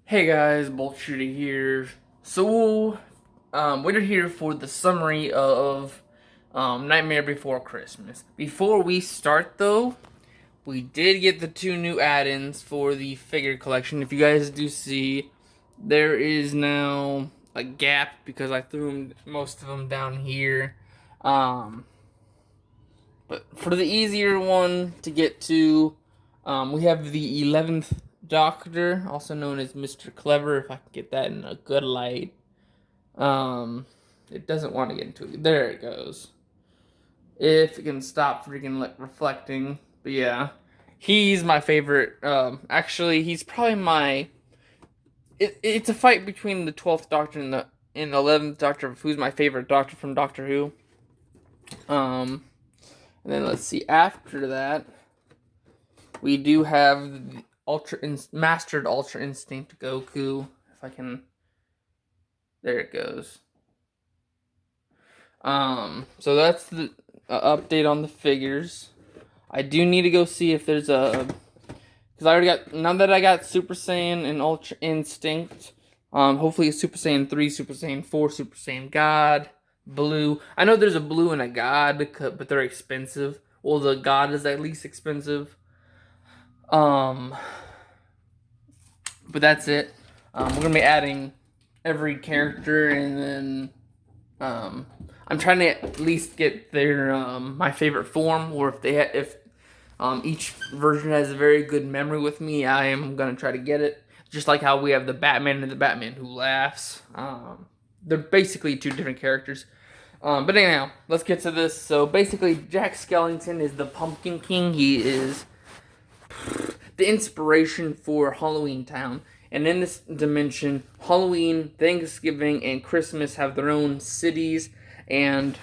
Hey guys, B.O.L.T here. We're here for the summary of Nightmare Before Christmas. Before we start, though, we did get the two new add-ins for the figure collection. If you guys do see, there is now a gap because I threw most of them down here. Um, but for the easier one to get to, we have the 11th Doctor, also known as Mr. Clever, if I can get that in a good light. Um, it doesn't want to get into it. There it goes. If it can stop freaking reflecting. But yeah, he's my favorite. Actually, he's probably my. It's a fight between the 12th Doctor and the 11th Doctor of who's my favorite Doctor from Doctor Who. Um, and then let's see. After that, we do have the mastered Ultra Instinct Goku. If I can, there it goes. So that's the update on the figures. I do need to go see if there's a, because I already got, now that I got Super Saiyan and Ultra Instinct. Hopefully it's Super Saiyan 3, Super Saiyan 4, Super Saiyan God, Blue. I know there's a Blue and a God, but they're expensive. Well, the God is at least expensive. Um, but that's it. We're gonna be adding every character, and then I'm trying to at least get their my favorite form, or if each version has a very good memory with me, I am gonna try to get it. Just like how we have the Batman and the Batman Who Laughs. They're basically two different characters. But anyhow, let's get to this. So basically, Jack Skellington is the Pumpkin King. He is the inspiration for Halloween Town. And in this dimension, Halloween, Thanksgiving, and Christmas have their own cities. And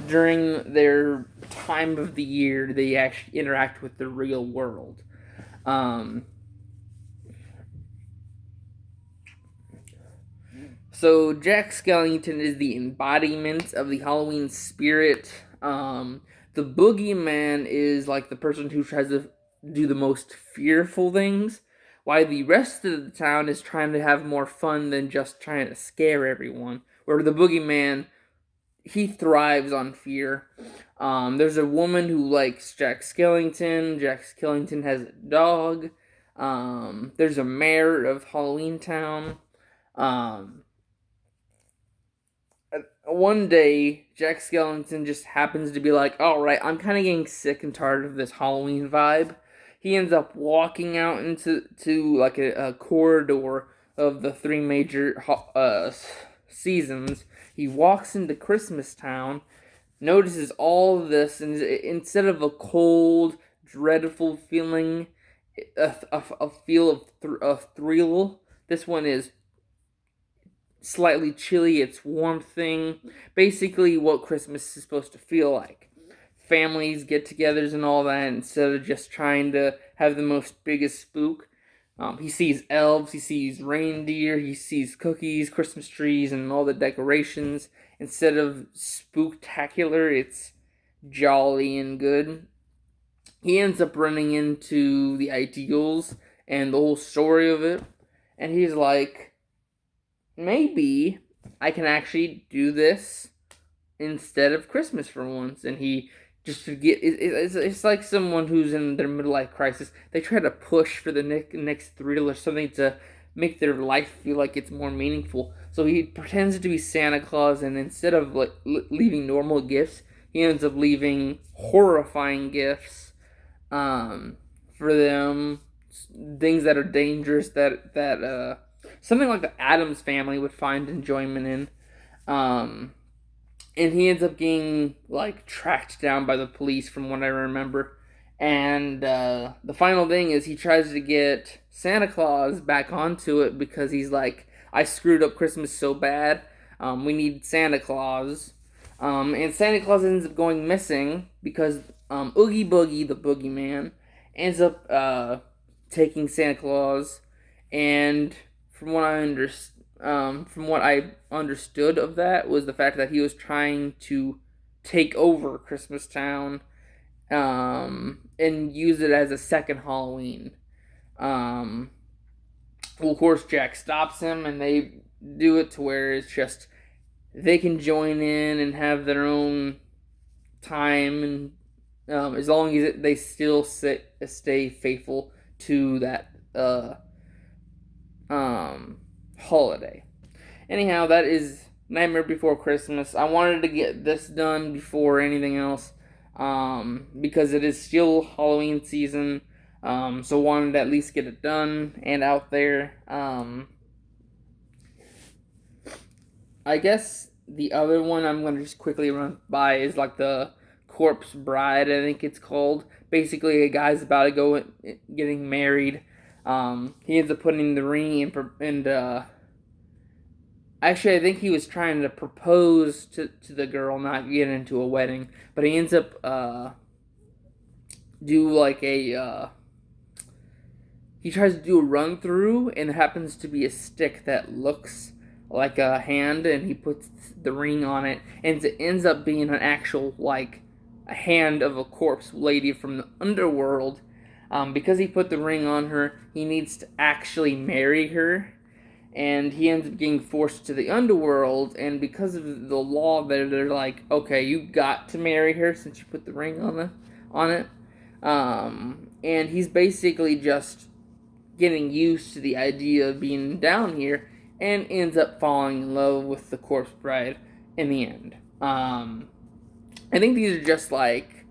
during their time of the year, they actually interact with the real world. Um, so Jack Skellington is the embodiment of the Halloween spirit. The boogeyman is like the person who tries to do the most fearful things, while the rest of the town is trying to have more fun than just trying to scare everyone. Where the boogeyman, he thrives on fear. There's a woman who likes Jack Skellington. Jack Skellington has a dog. There's a mayor of Halloween Town. Um, One day, Jack Skellington just happens to be like, all right, I'm kind of getting sick and tired of this Halloween vibe. He ends up walking out into like a corridor of the three major seasons. He walks into Christmas Town, notices all of this, and instead of a cold, dreadful feeling, a feel of thrill, this one is slightly chilly, it's warmthing. Basically, what Christmas is supposed to feel like. Families, get togethers, and all that, instead of just trying to have the most biggest spook. He sees elves, he sees reindeer, he sees cookies, Christmas trees, and all the decorations. Instead of spooktacular, it's jolly and good. He ends up running into the ideals and the whole story of it, and he's like, maybe I can actually do this instead of Christmas for once. And he just forget. It's like someone who's in their midlife crisis. They try to push for the next thrill or something to make their life feel like it's more meaningful. So he pretends to be Santa Claus, and instead of like leaving normal gifts, he ends up leaving horrifying gifts for them, things that are dangerous that something like the Adams family would find enjoyment in. Um, and he ends up getting like tracked down by the police, from what I remember. And the final thing is he tries to get Santa Claus back onto it because he's like, I screwed up Christmas so bad. We need Santa Claus. And Santa Claus ends up going missing because Oogie Boogie, the boogeyman, ends up taking Santa Claus. And from what I understood of that was the fact that he was trying to take over Christmas Town, and use it as a second Halloween. Um, Well, of course, Jack stops him, and they do it to where it's just they can join in and have their own time, and as long as they still stay faithful to that um, holiday. Anyhow, that is Nightmare Before Christmas. I wanted to get this done before anything else, because it is still Halloween season. So wanted to at least get it done and out there. I guess the other one I'm gonna just quickly run by is like the Corpse Bride. I think it's called. Basically, a guy's about to go getting married. He ends up putting the ring and actually, I think he was trying to propose to the girl, not get into a wedding. But he ends up do like a he tries to do a run through, and it happens to be a stick that looks like a hand, and he puts the ring on it, and it ends up being an actual like a hand of a corpse lady from the underworld. Because he put the ring on her, he needs to actually marry her, and he ends up getting forced to the underworld. And because of the law there, they're like, okay, you got to marry her since you put the ring on it. And he's basically just getting used to the idea of being down here, and ends up falling in love with the corpse bride in the end. I think these are just like,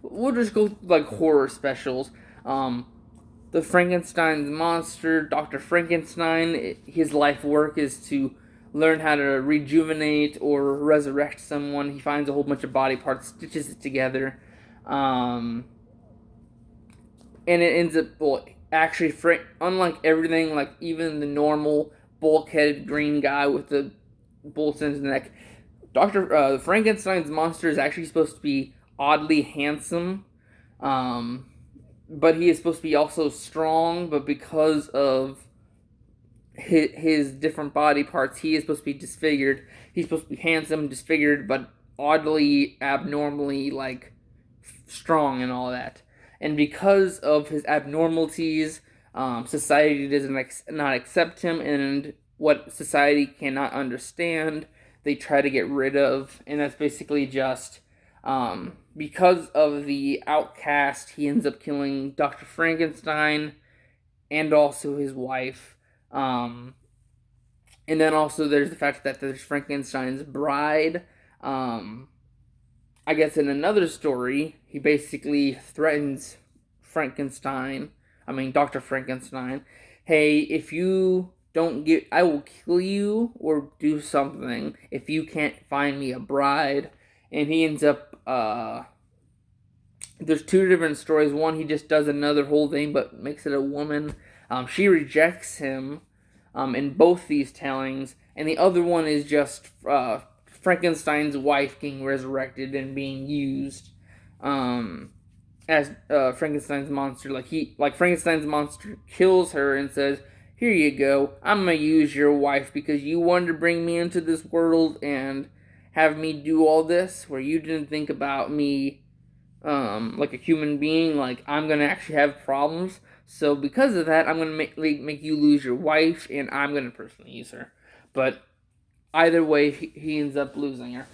we'll just go like horror specials. The Frankenstein's monster, Dr. Frankenstein, his life work is to learn how to rejuvenate or resurrect someone. He finds a whole bunch of body parts, stitches it together, um, and it ends up, well, actually, unlike everything, like even the normal bulkheaded green guy with the bullets in his neck, Doctor Frankenstein's monster is actually supposed to be oddly handsome. Um, but he is supposed to be also strong, but because of his different body parts, he is supposed to be disfigured. He's supposed to be handsome, disfigured, but oddly, abnormally, like, strong and all that. And because of his abnormalities, society doesn't not accept him, and what society cannot understand, they try to get rid of, and that's basically just because of the outcast, he ends up killing Dr. Frankenstein and also his wife. Um, and then also there's the fact that there's Frankenstein's bride. Um, I guess in another story, he basically threatens Frankenstein. I mean, Dr. Frankenstein. Hey, if you don't get, I will kill you or do something if you can't find me a bride. And he ends up there's two different stories. One, he just does another whole thing, but makes it a woman. She rejects him in both these tellings, and the other one is just Frankenstein's wife getting resurrected and being used as Frankenstein's monster. Like Frankenstein's monster kills her and says, "Here you go. I'm gonna use your wife because you wanted to bring me into this world and have me do all this, where you didn't think about me." Like a human being, like I'm gonna actually have problems. So because of that, I'm gonna make you lose your wife, and I'm gonna personally use her. But either way, he ends up losing her.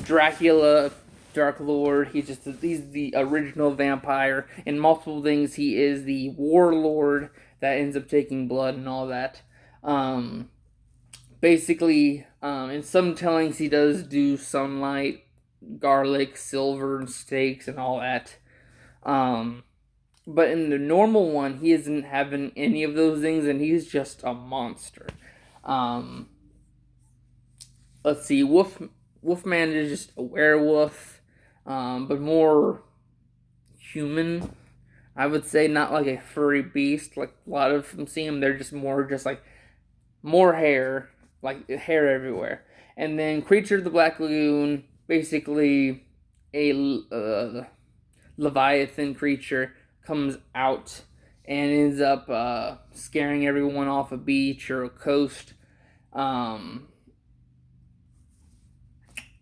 Dracula, Dark Lord, he's the original vampire. In multiple things, he is the warlord that ends up taking blood and all that. Um, Basically, in some tellings, he does do sunlight, garlic, silver, and steaks, and all that. Um, but in the normal one, he isn't having any of those things, and he's just a monster. Um, let's see, Wolfman is just a werewolf, but more human. I would say not like a furry beast. Like a lot of them see him, they're just more just like more hair, like hair everywhere. And then Creature of the Black Lagoon, basically a Leviathan creature, comes out and ends up scaring everyone off a beach or a coast. Um,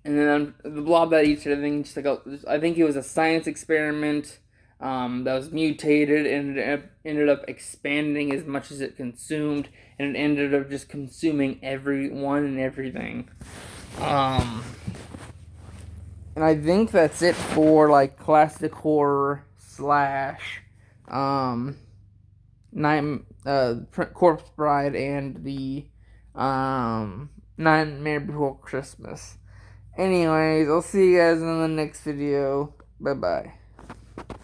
and then the blob that eats it, I think it was a science experiment. that was mutated and it ended up expanding as much as it consumed, and it ended up just consuming everyone and everything. And I think that's it for like classic horror slash um Night Corpse Bride and the Nightmare Before Christmas. Anyways, I'll see you guys in the next video. Bye bye.